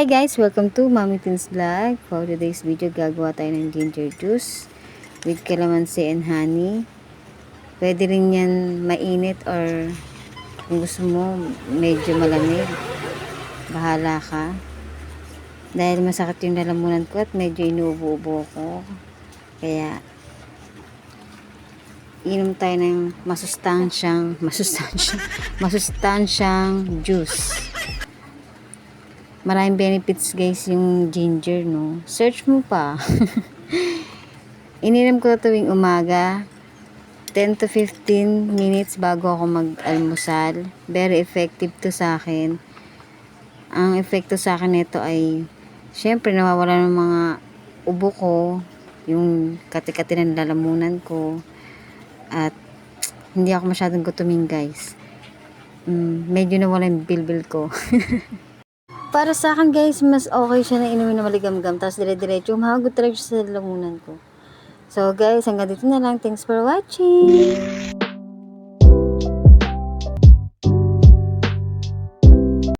guys! Welcome to Mommy Tins Vlog. For today's video, gagawa tayo ng ginger juice with calamansi and honey. Pwede rin yan mainit or kung gusto mo medyo malamig. Bahala ka. Dahil masakit yung lalamunan ko at medyo inuubo-ubo ko. Kaya inom tayo ng masustansyang juice. Maraming benefits guys yung ginger, no? Search mo pa. Ininom ko tuwing umaga, 10 to 15 minutes bago ako mag-almusal. Very effective to sa akin. Ang epekto sa akin nito ay, syempre nawawala ng mga ubo ko, yung kati-kati ng lalamunan ko, at hindi ako masyadong gutumin guys. Medyo nawala yung bilbil ko. Para sa akin guys, mas okay siya na inumin na maligam-gam, tapos dire-diretso humahagod talaga siya sa lalamunan ko. So guys, hanggang dito na lang. Thanks for watching!